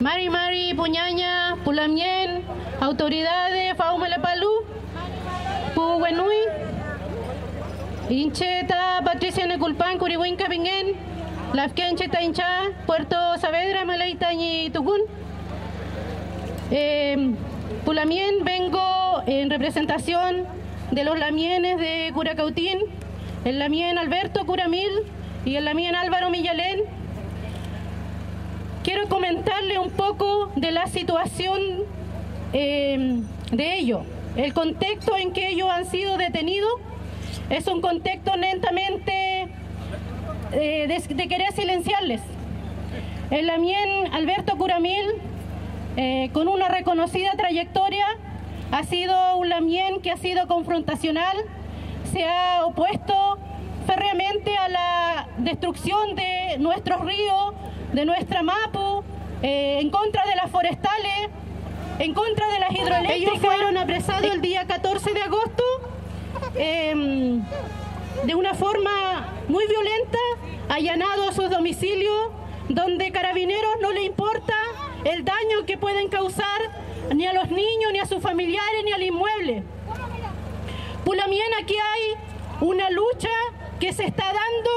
Mari Mari, Puñaña, Pulamien, autoridades, Faumalapalu, Puwenui, Incheta, Patricia Neculpan, Curihuinca, Pingen, Lafkencheta Incha, Puerto Saavedra, Malaitañi, Tucún. Pulamien, vengo en representación de los lamienes de Curacautín, el lamien Alberto Curamil y el lamien Álvaro Millalén. Quiero comentarle un poco de la situación de ellos. El contexto en que ellos han sido detenidos es un contexto netamente de querer silenciarles. El lamien Alberto Curamil, con una reconocida trayectoria, ha sido un lamien que ha sido confrontacional, se ha opuesto férreamente a la destrucción de nuestros ríos, de nuestra Mapu, en contra de las forestales, en contra de las hidroeléctricas. Ellos fueron apresados el día 14 de agosto de una forma muy violenta, allanados a sus domicilios, donde Carabineros no le importa el daño que pueden causar ni a los niños, ni a sus familiares, ni al inmueble. Pulamien, aquí hay una lucha que se está dando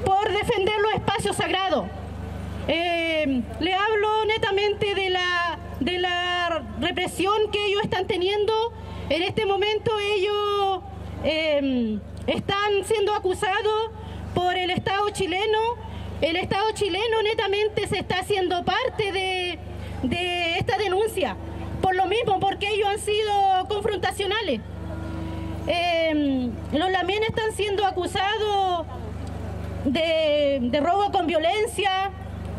por defender los espacios sagrados. Le hablo netamente de la represión que ellos están teniendo. En este momento ellos están siendo acusados por el Estado chileno. El Estado chileno netamente se está haciendo parte de esta denuncia, por lo mismo, porque ellos han sido confrontacionales. Los lamien están siendo acusados de robo con violencia,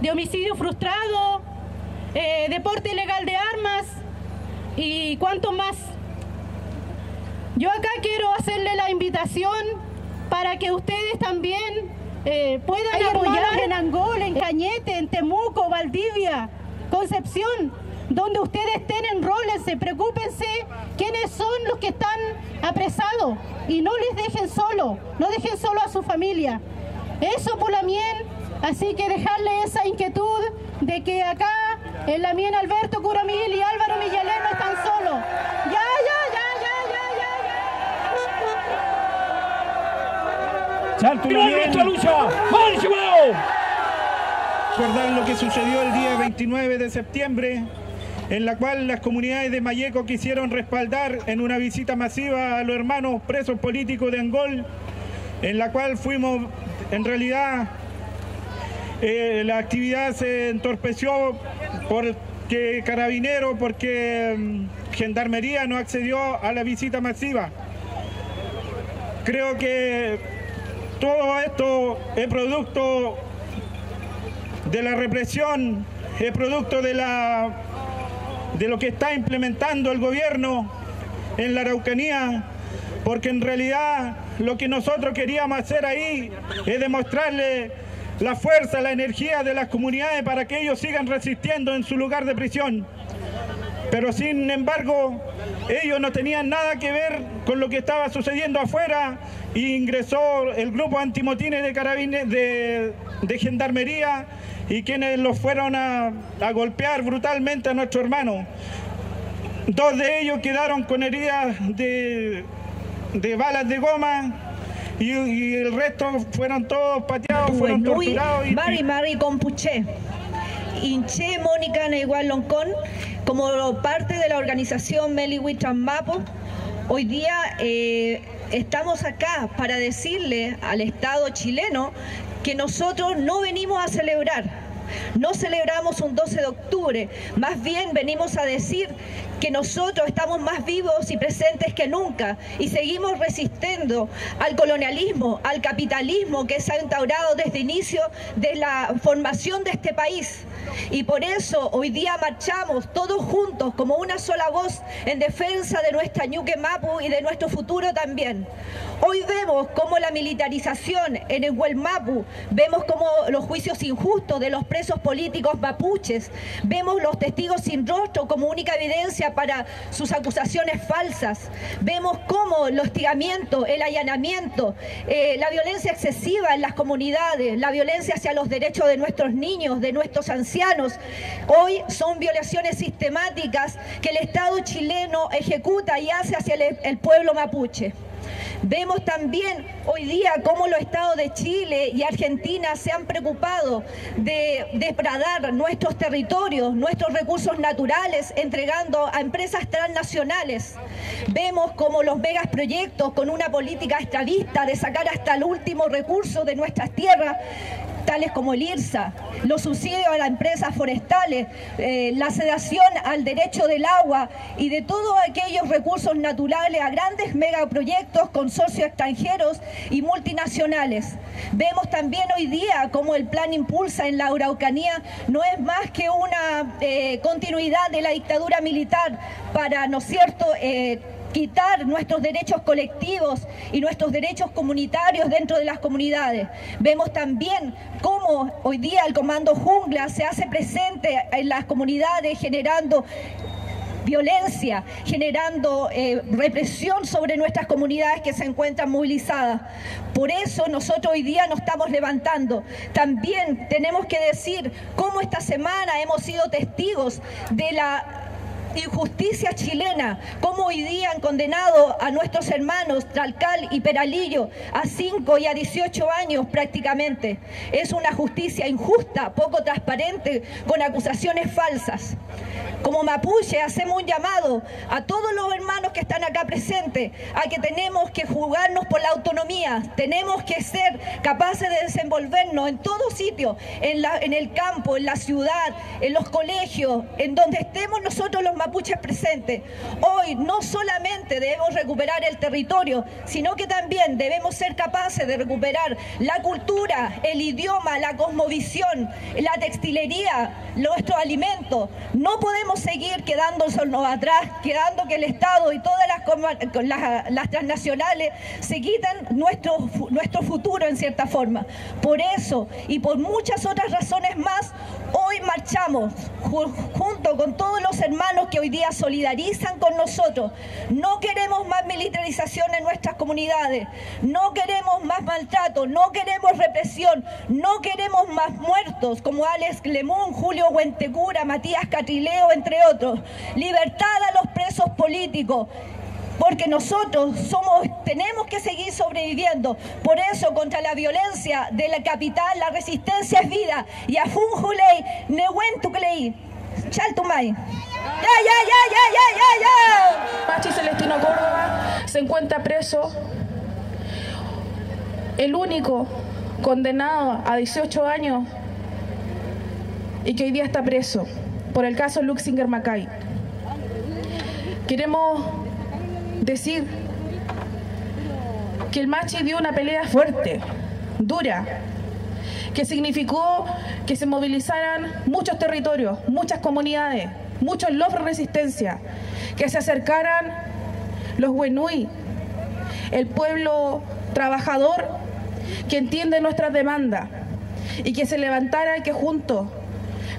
de homicidio frustrado, de porte ilegal de armas y cuánto más. Yo acá quiero hacerle la invitación para que ustedes también puedan apoyar en Angola, en Cañete, en Temuco, Valdivia, Concepción, donde ustedes tienen roles, preocúpense quiénes son los que están apresados y no les dejen solo, no dejen solo a su familia. Eso por Lamien, así que dejarle esa inquietud de que acá el lamien Alberto Curamil y Álvaro Millalén no están solos. Ya. ¡Salto nuestra lucha! Recordar lo que sucedió el día 29 de septiembre, en la cual las comunidades de Mayeco quisieron respaldar en una visita masiva a los hermanos presos políticos de Angol, en la cual fuimos, en realidad, la actividad se entorpeció porque Carabineros, porque Gendarmería no accedió a la visita masiva. Creo que todo esto es producto de la represión, es producto de lo que está implementando el gobierno en la Araucanía, porque en realidad lo que nosotros queríamos hacer ahí es demostrarle la fuerza, la energía de las comunidades para que ellos sigan resistiendo en su lugar de prisión. Pero sin embargo, ellos no tenían nada que ver con lo que estaba sucediendo afuera y ingresó el grupo antimotines de Gendarmería y quienes los fueron a golpear brutalmente a nuestro hermano. Dos de ellos quedaron con heridas de balas de goma y el resto fueron todos pateados, fueron torturados. Mari Compuché, Inche Mónica Neigual Loncón, como parte de la organización Melihuitran Mapo, hoy día estamos acá para decirle al Estado chileno que nosotros no venimos a celebrar. No celebramos un 12 de octubre, más bien venimos a decir que nosotros estamos más vivos y presentes que nunca y seguimos resistiendo al colonialismo, al capitalismo que se ha instaurado desde el inicio de la formación de este país. Y por eso hoy día marchamos todos juntos como una sola voz en defensa de nuestra Ñuque Mapu y de nuestro futuro también. Hoy vemos cómo la militarización en el Mapu, vemos cómo los juicios injustos de los presos políticos mapuches, vemos los testigos sin rostro como única evidencia justicia para sus acusaciones falsas. Vemos cómo el hostigamiento, el allanamiento, la violencia excesiva en las comunidades, la violencia hacia los derechos de nuestros niños, de nuestros ancianos, hoy son violaciones sistemáticas que el Estado chileno ejecuta y hace hacia el pueblo mapuche. Vemos también hoy día cómo los estados de Chile y Argentina se han preocupado de depredar nuestros territorios, nuestros recursos naturales, entregando a empresas transnacionales. Vemos cómo los megaproyectos con una política estadista de sacar hasta el último recurso de nuestras tierras, tales como el IRSA, los subsidios a las empresas forestales, la sedación al derecho del agua y de todos aquellos recursos naturales a grandes megaproyectos, consorcios extranjeros y multinacionales. Vemos también hoy día cómo el plan Impulsa en la Araucanía no es más que una continuidad de la dictadura militar para, ¿no es cierto?, quitar nuestros derechos colectivos y nuestros derechos comunitarios dentro de las comunidades. Vemos también cómo hoy día el Comando Jungla se hace presente en las comunidades generando violencia, generando represión sobre nuestras comunidades que se encuentran movilizadas. Por eso nosotros hoy día nos estamos levantando. También tenemos que decir cómo esta semana hemos sido testigos de la injusticia chilena, como hoy día han condenado a nuestros hermanos Tlalcal y Peralillo a 5 y a 18 años prácticamente. Es una justicia injusta, poco transparente, con acusaciones falsas. Como mapuche hacemos un llamado a todos los hermanos que están acá presentes a que tenemos que jugarnos por la autonomía, tenemos que ser capaces de desenvolvernos en todo sitio, en el campo, en la ciudad, en los colegios, en donde estemos nosotros los mapuches presentes. Hoy no solamente debemos recuperar el territorio, sino que también debemos ser capaces de recuperar la cultura, el idioma, la cosmovisión, la textilería, nuestros alimentos. No podemos seguir quedándonos atrás, quedando que el Estado y todas las transnacionales se quiten nuestro futuro en cierta forma. Por eso y por muchas otras razones más, hoy marchamos junto con todos los hermanos que hoy día solidarizan con nosotros. No queremos más militarización en nuestras comunidades, no queremos más maltrato, no queremos represión, no queremos más muertos como Alex Lemún, Julio Huentecura, Matías Catrileo, entre otros. Libertad a los presos políticos, porque nosotros tenemos que seguir sobreviviendo. Por eso, contra la violencia de la capital, la resistencia es vida. Y a Funjulei, Nehuentuclei, Chaltumay. Machi Celestino Córdoba se encuentra preso, el único condenado a 18 años y que hoy día está preso por el caso Luxinger Macay. Queremos decir que el Machi dio una pelea fuerte, dura, que significó que se movilizaran muchos territorios, muchas comunidades, muchos logros de resistencia, que se acercaran los Wenui, el pueblo trabajador que entiende nuestras demandas, y que se levantara y que juntos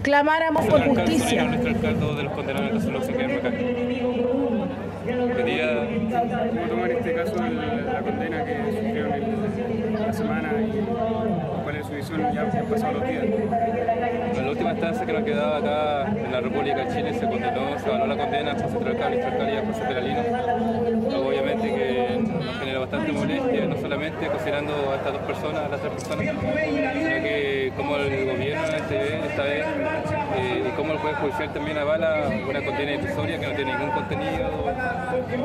clamáramos por justicia. Nuestro alcalde de los condenados en el caso de Luxinger Macay. Quería tomar este caso de la condena que sufrieron en la semana y cuál es su visión ya han pasado los días. En la última instancia que nos quedaba acá en la República de Chile se condenó, se valoró la condena a José Tlalcal y a José Peralino. Obviamente que nos genera bastante molestia, no solamente considerando a estas dos personas, a las tres personas, sino que como el gobierno esta vez y como el Poder Judicial también avala una condena irrisoria que no tiene ningún contenido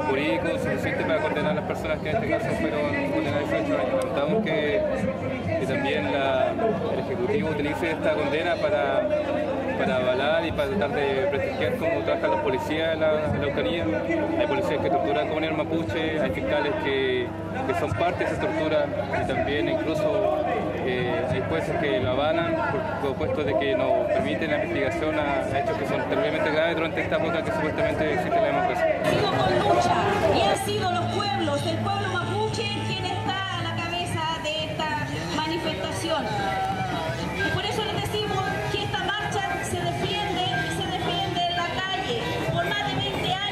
jurídico suficiente para condenar a las personas que en este caso fueron condenadas a 18 años. Lamentamos que también el Ejecutivo utilice esta condena para avalar y para tratar de prestigiar cómo trabajan los policías en la Araucanía. Hay policías que torturan a la comunidad mapuche, hay fiscales que son parte de esa tortura y también incluso hay jueces que lo avalan por supuesto de que no permiten la investigación a hechos que son terriblemente graves durante esta época que supuestamente existe la democracia. Ha sido con lucha y han sido los pueblos, el pueblo mapuche quien está a la cabeza de esta manifestación. Y por eso les decimos que esta marcha se defiende en la calle por más de 20 años.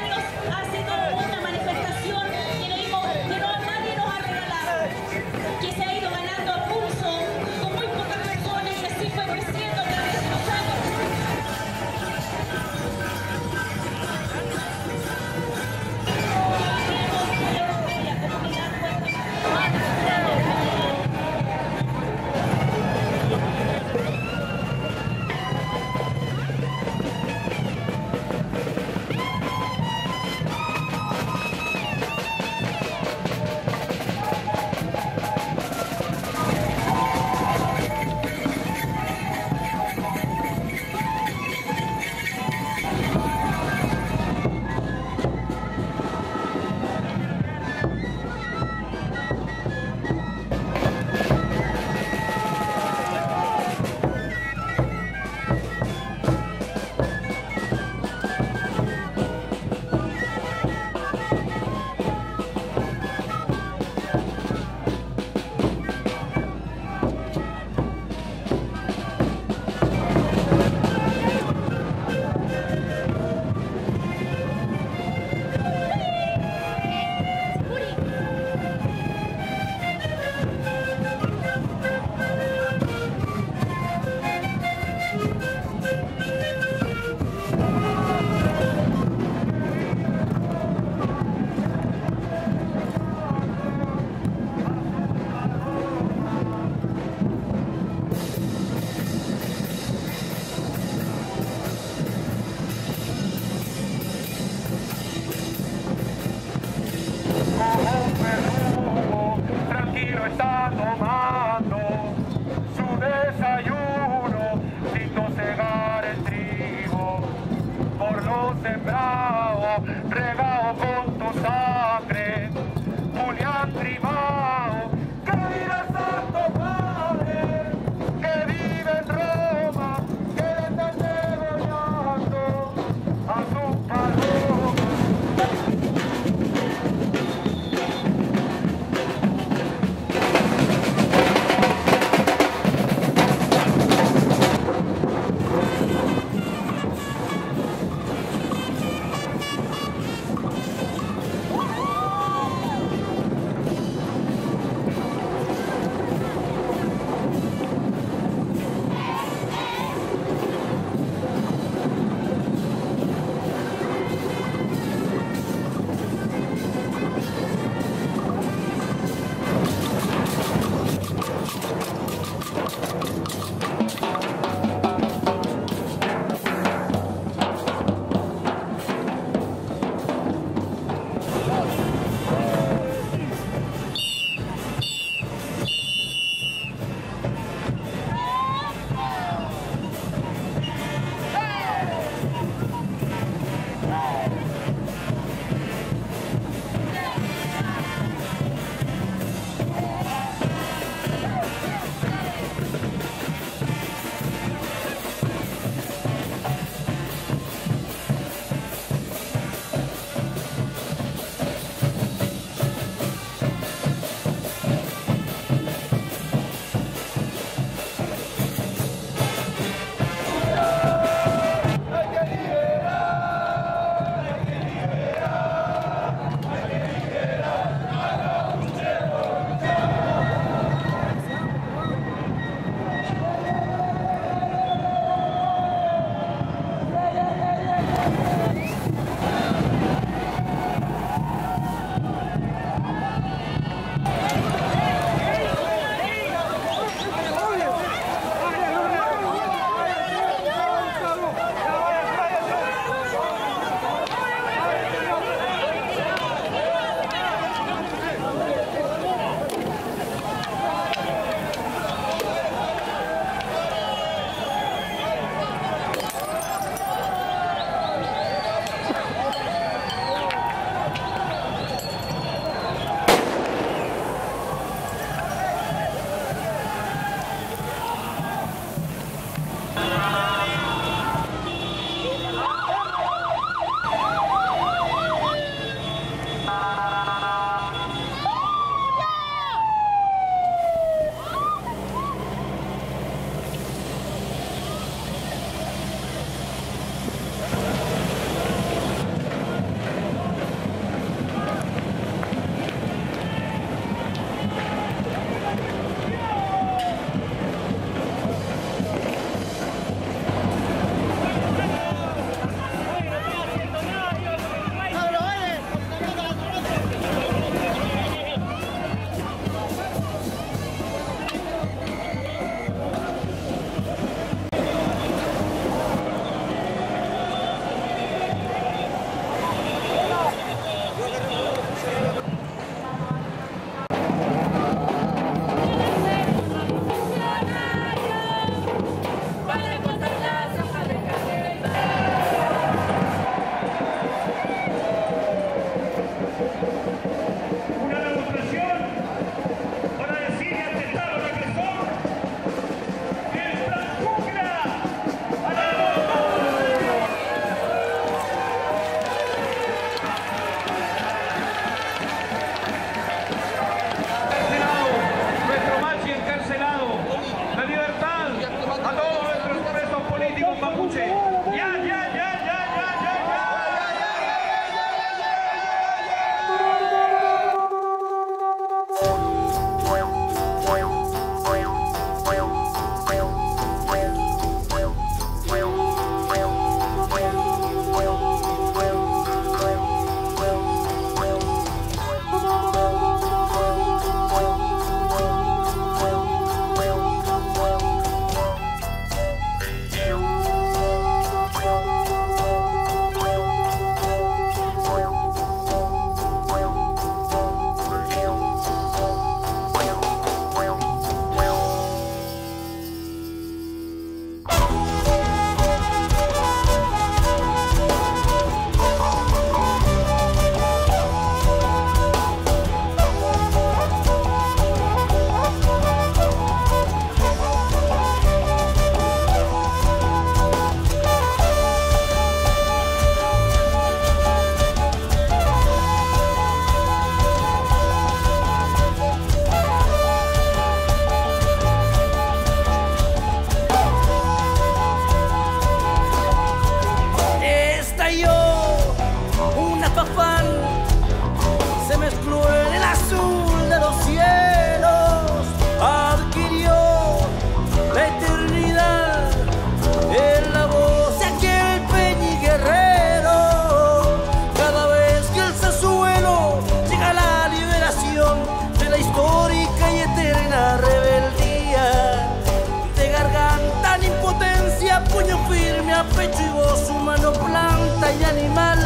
pecho y voz, humano, planta y animal.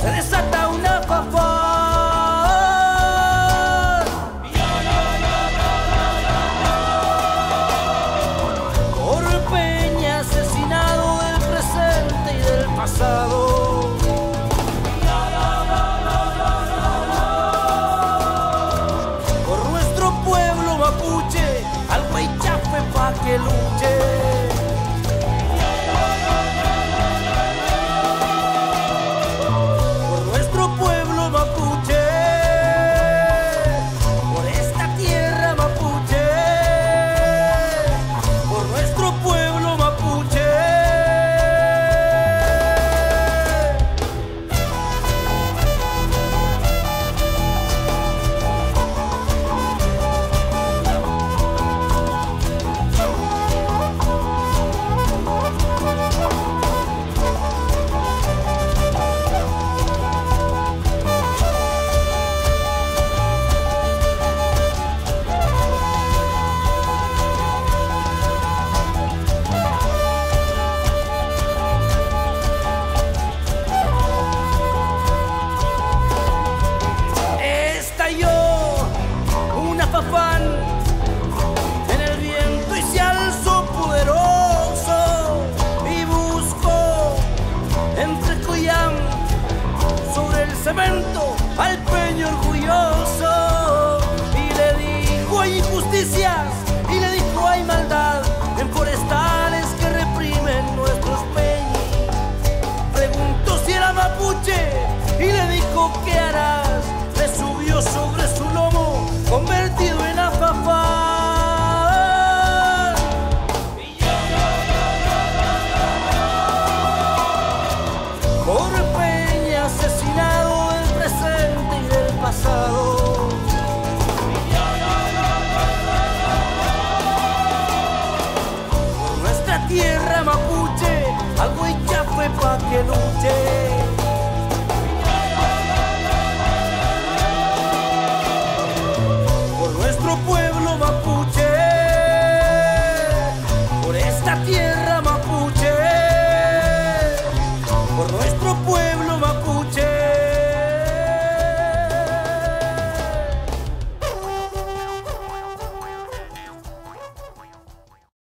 Se desata una fafa